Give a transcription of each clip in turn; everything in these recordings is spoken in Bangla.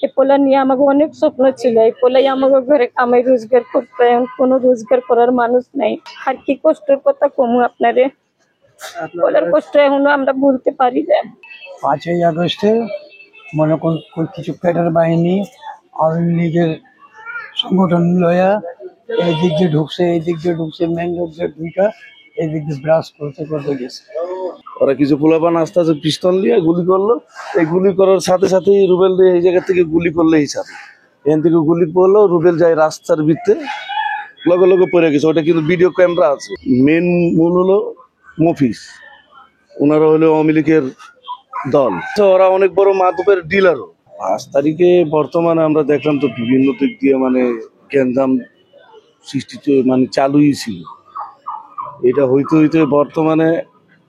এই পোলা নিয়ে আমাকে অনেক স্বপ্ন ছিল, এই পোলাই আমাকে ঘরে কামাই রোজগার করতে, এখন কোনো রোজগার করার মানুষ নাই। আর কি কষ্টের কথা কমু আপনারে, পোলার কষ্ট এখনো আমরা বলতে পারি না। 5ই আগস্টে মনে করুন কিছু ফেডার বাহিনী আওয়ামী লীগের সংগঠন লয়া এই দিক দিয়ে ঢুকছে মেন রোড দিয়ে ঢুকা এই দিক দিয়ে ব্রাশ করতে গেছে। ওরা কিছু পোলাপান আস্তে আস্তে পিস্তল নিয়ে গুলি করলো। এই গুলি করার সাথে সাথেই রুবেল এই জায়গা থেকে গুলি করলে হিসাবে এখান থেকে গুলি করলো, রুবেল যায় রাস্তার ভিতরে লগে লগে পড়ে গেছে। ওটা কিন্তু ভিডিও ক্যামেরা আছে। মেন মূল হলো মফিজ, ওনারা হলো আওয়ামী লীগের দল। ওরা অনেক বড় মাদকের ডিলারও। 5 তারিখে বর্তমানে আমরা দেখলাম তো বিভিন্ন দিক দিয়ে মানে গ্যাঞ্জাম সৃষ্টি মানে চালুই ছিল। এটা হইতে বর্তমানে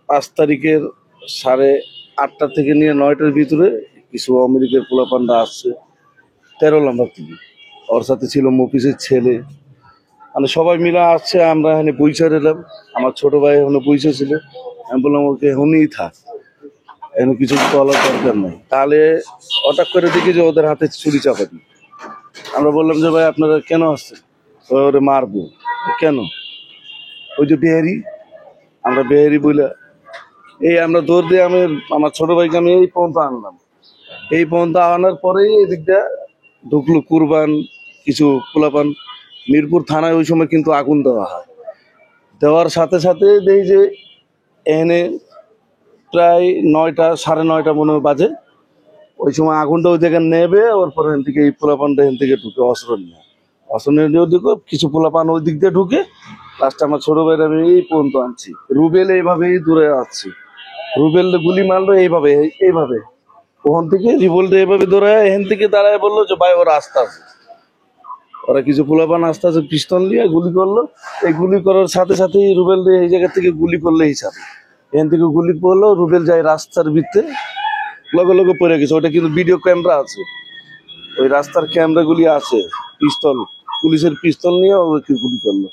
5 তারিখের 8:30 থেকে নিয়ে 9টার ভিতরে কিছু আওয়ামী লীগের পোলাপান্ডা আসছে 13 নম্বর থেকে। ওর সাথে ছিল মফিজের ছেলে, মানে সবাই মিলে আসছে। আমরা এখানে বইসার এলাম, আমার ছোট ভাই এখানে বইসা ছিল। আমি বললাম ওকে এখনই থাক, এখন কিছু বলার দরকার নাই। তাহলে হঠাৎ করে দেখি যে ওদের হাতে ছুরি চাপাতি। আমরা বললাম যে ভাই আপনারা কেন আসছেন? ওরে মারবো। কেন? ওই যে বেহারি, আমরা বেহারি বইলা এই আমরা দৌড় দিয়ে আমি আমার ছোট ভাইকে আমি এই পর্যন্ত আনলাম। এই পর্যন্ত আনার পরেই এদিকটা ঢুকলো কুরবান কিছু পোলাপান। মিরপুর থানায় ওই সময় কিন্তু আগুন দেওয়া হয়। দেওয়ার সাথে সাথে দেখি যে এখানে প্রায় 9টা 9:30 মনে হয় বাজে। ওই সময় আগুনটা ওই জায়গায় নেবে, ওর পরে এখান থেকে এই পোলাপানটা এখান থেকে ঢুকে অস্ত্র নিয়ে ওদিকে কিছু পোলাপান ওই দিক দিয়ে ঢুকে লাস্টে আমার ছোট ভাইয়ের আমি এই পর্যন্ত আনছি। রুবেল এইভাবেই দূরে আসছি। রুবেল গুলি মারলো এইভাবে ওখান থেকে রিভোল্ট এইভাবে দৌড়ায় এখান থেকে দাঁড়ায় বললো যে ভাই ওরা আস্তে আছে। ওরা কিছু পোলাপান আস্তে আস্তে পিস্তল নিয়ে গুলি করলো। এই গুলি করার সাথে সাথেই রুবেল এই জায়গা থেকে গুলি করলে হিসাবে এখান থেকে গুলি করলো, রুবেল যায় রাস্তার ভিতরে লগে লগে পড়ে গেছে। ওটা কিন্তু ভিডিও ক্যামেরা আছে, ওই রাস্তার ক্যামেরাগুলি আছে। পুলিশের পিস্তল নিয়ে ওকে গুলি করলো।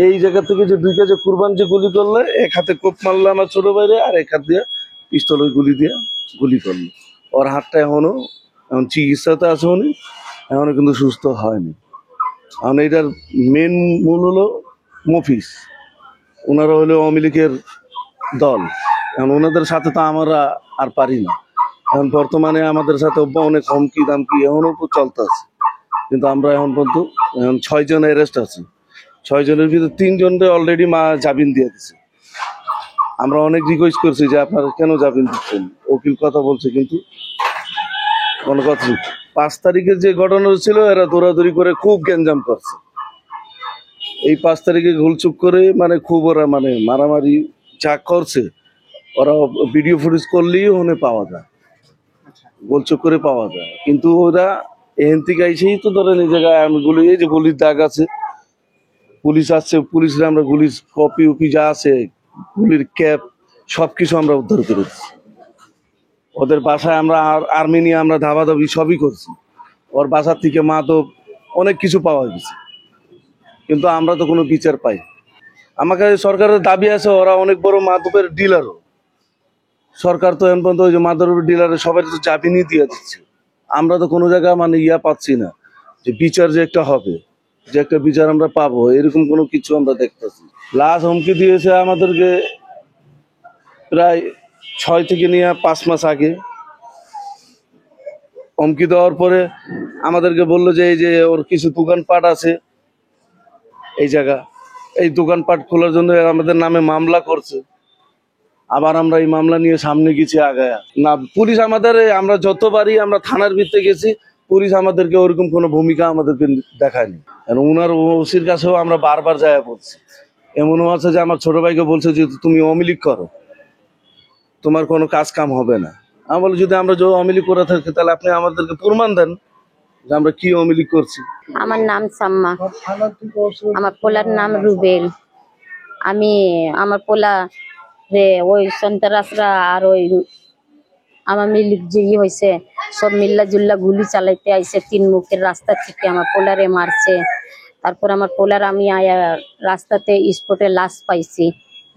এই জায়গা থেকে যে দুইটা যে কুরবান যে গুলি করলো, এক হাতে কোপ মারলো আমার ছোট ভাইরে, আর এক হাত দিয়ে পিস্তলের গুলি দিয়ে গুলি করলো। ওর হাতটা এখন চিকিৎসাতে আছে, উনি এখনো কিন্তু সুস্থ হয়নি। কারণ এটার মেন মূল হলো মফিজ, ওনারা হলো আওয়ামী লীগের দল। এখন ওনাদের সাথে তো আমরা আর পারি না। এখন বর্তমানে আমাদের সাথে অনেক হুমকি দামকি এখনো চলতে আছে। কিন্তু আমরা এখন পর্যন্ত 6 জন অ্যারেস্ট আছে। 6 জনের ভিতরে 3 জনকে অলরেডি জামিন দিয়ে দিচ্ছে। আমরা অনেক রিকোয়েস্ট করছি যে আপনারা কেন জামিন দিচ্ছেন, উকিল কথা বলছে কিন্তু কোনো কথা নেই। 5 তারিখের যে ঘটনা ছিল এরা দৌড়াদৌড়ি করে খুব গ্যাঞ্জাম করছে। এই 5 তারিখে গোলচুপ করে মানে খুব ওরা মানে মারামারি যা করছে, ওরা ভিডিও ফুটেজ করলেই ওখানে পাওয়া যায়, গোলচুপ করে পাওয়া যায়। কিন্তু ওরা এখান থেকে এসেই তো ধরেন এই জায়গায় গুলি, এই যে গুলির দাগ আছে, পুলিশ আসছে, পুলিশরা আমরা গুলির কপি উপি যা আছে, গুলির ক্যাপ সবকিছু আমরা উদ্ধার করেছি। ওদের বাসায় আমরা আর্মি নিয়ে আমরা ধাবাধাবি সবই করছি। ওর বাসার থেকে মাদক অনেক কিছু পাওয়া গেছে, কিন্তু আমরা তো কোনো বিচার পাই। আমাকে সরকারের দাবি আছে, ওরা অনেক বড় মাদকের ডিলারও। সরকার তো এখন পর্যন্ত ওই যে মাদকের ডিলারে সবাই তো জামিনই দিয়ে দিচ্ছে। আমরা তো কোনো জায়গায় মানে পাচ্ছি না যে বিচার যে একটা হবে, যে একটা বিচার আমরা পাবো, এরকম কোনো কিছু আমরা দেখতেছি। লাস্ট হুমকি দিয়েছে আমাদেরকে প্রায় 6 থেকে নিয়ে 5 মাস আগে। হুমকি দেওয়ার পরে আমাদেরকে বললো যে এই যে ওর কিছু দোকানপাট আছে এই জায়গা, এই দোকানপাট খোলার জন্য আমাদের নামে মামলা করছে। আবার আমরা এই মামলা নিয়ে সামনে গেছি আগায়া না। পুলিশ আমাদের, আমরা যতবারই আমরা থানার ভিতরে গেছি, পুলিশ আমাদেরকে ওরকম কোনো ভূমিকা আমাদেরকে দেখায়নি। আর ওনার ওসির কাছেও আমরা বারবার যাইয়া পড়ছি। এমনও আছে যে আমার ছোট ভাইকে বলছে যে তুমি আওয়ামী লীগ করো, তোমার কোনো কাজ কাম হবে না। আমি বলি যদি আমরা আওয়ামী লীগ করে থাকি তাহলে আপনি আমাদেরকে প্রমাণ দেন যে আমরা কি আওয়ামী লীগ করছি। আমার নাম সাম্মা, আমার পোলার নাম রুবেল। আমার পোলা রে ওই সন্ত্রাসরা আর ওই আমার মিলিক যে হয়েছে সব মিল্লা জুল্লা গুলি চালাইতে আইছে 3 মুখের রাস্তা থেকে আমার পোলারে মারছে। তারপর আমার পোলার আমি আয়া রাস্তাতে স্পটে লাশ পাইছি।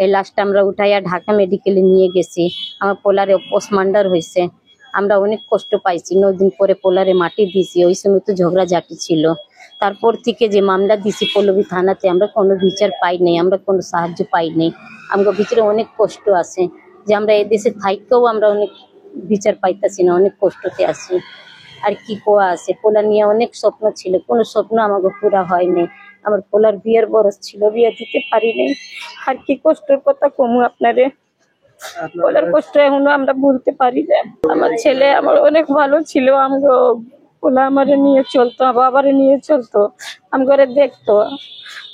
এই লাশটা আমরা উঠাইয়া ঢাকা মেডিকেলে নিয়ে গেছি। আমার পোলারে পোস্টমার্টার হয়েছে। আমরা অনেক কষ্ট পাইছি। 9 দিন পরে পোলারে মাটি দিছি, ওই সময় তো ঝগড়াঝাটি ছিল। তারপর থেকে যে মামলা দিছি পল্লবী থানাতে, আমরা কোনো বিচার পাই নাই, আমরা কোনো সাহায্য পাই নাই। আমার ভিতরে অনেক কষ্ট আছে যে আমরা এই দেশে থাইকেও আমরা অনেক বিচার পাইতাছি না, অনেক কষ্টতে আছি। আর কি কোয়া আছে, পোলা নিয়ে অনেক স্বপ্ন ছিল, কোনো স্বপ্ন আমাকে পুরা হয়নি। আমার পোলার বিয়ের বরস ছিল, বিয়ে দিতে পারি নাই। আর কি কষ্টের কথা কমু আপনারে, পোলার কষ্ট এখনো আমরা বলতে পারি না। আমার ছেলে আমার অনেক ভালো ছিল, আমগো পোলা আমারে নিয়ে চলতো, বাবারে নিয়ে চলতো, আমগরে দেখতো।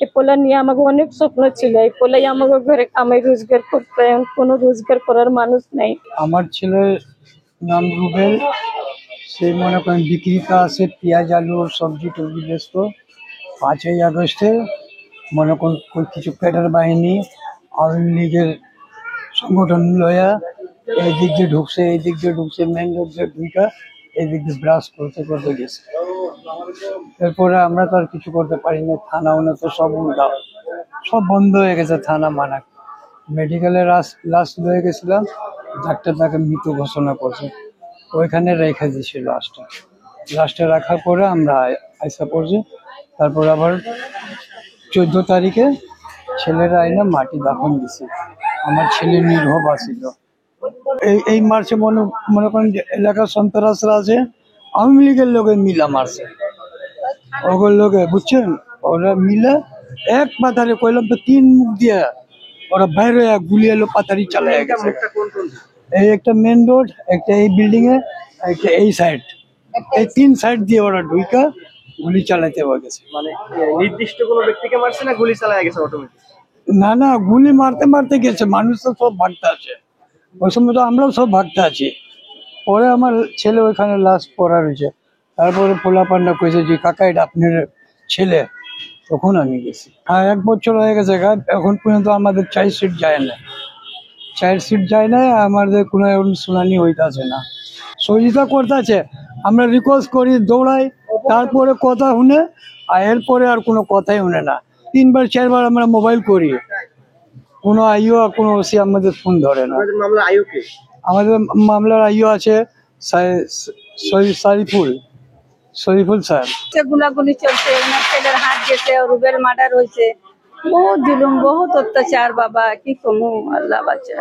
এই পোলা নিয়ে আমাকে অনেক স্বপ্ন ছিল, এই পোলাই আমাকে ঘরে কামাই রোজগার করতো, এখন কোনো রোজগার করার মানুষ নাই। আমার ছেলের নাম রুবেল। সে মনে করেন বিক্রিতা আছে, পেঁয়াজ আলু সবজি টবজি বেচতো। 5ই আগস্টে মনে করেন কিছু ক্যাডার বাহিনী আওয়ামী লীগের সংগঠন লয়া এই দিক দিয়ে ঢুকছে, এই দিক দিয়ে ঢুকছে, মেন রোড দিয়ে ঢুকা এই দিক দিয়ে ব্রাশ করতে করতে গেছে। এরপরে আমরা তো আর কিছু করতে পারি না, থানা উনা তো সব উল্টা, সব বন্ধ হয়ে গেছে থানা মানা। মেডিকেলে লাস্ট হয়ে গেছিলাম, ডাক্তার তাকে মৃত ঘোষণা করছে, ওইখানে রেখে দিয়েছিল লাস্টে রাখার পরে আমরা আইসা পড়ছি। তারপর আবার 14 তারিখে ছেলেরা আইনা মাটি দাফন দিছে। আমার ছেলে নির্ভর ছিল। এই মার্চে মনে করেন যে এলাকার সন্ত্রাসরা আছে, আওয়ামী লীগের লোকে মিলা মারছে, ওগুলো লোকে বুঝছেন, ওরা মিলে এক পাতারে কইলাম তো 3 মুখ দিয়ে ওরা বাইরে গুলি এলো, পাতারি চালায় গেছে। এই একটা মেন রোড, একটা এই বিল্ডিং এ, একটা এই সাইড, এই 3 সাইড দিয়ে ওরা ঢুইকা গুলি চালাতে গেছে। মানে নির্দিষ্ট কোনো ব্যক্তিকে মারছে না গুলি চালায় গেছে অটোমেটিক? না, গুলি মারতে মারতে গেছে, মানুষ তো সব ভাগতে আছে, ওই সময় তো আমরাও সব ভাগতে আছি। পরে আমার ছেলে ওইখানে লাশ পড়া রয়েছে। তারপরে পোলা পান্ডা কইছে যে কাকা এটা আপনার ছেলে, তখন আমি গেছি। আর 1 বছর হয়ে গেছে, এখন পর্যন্ত আমাদের 4 সিট যায় না, 4 সিট যায় না, আমাদের কোনো শুনানি হইতাছে না। সহযোগিতা করতেছে, আমরা রিকোয়েস্ট করি, দৌড়াই, তারপরে কথা শুনে, আর এরপরে আর কোনো কথাই শুনে না। 3বার 4বার আমরা মোবাইল করি, কোনো আইও আর কোনো ওসি আমাদের ফোন ধরে না। আপনাদের মামলা আয়ু কে? আমাদের মামলার আইও আছে শরীফুল স্যার। গুলাগুলি চলছে, ওনার ছেলের হাত গেছে, রুবেল মার্ডার হয়েছে, বহুত জুলুম, বহুত অত্যাচার, বাবা কি কমু, আল্লাহ বাঁচা।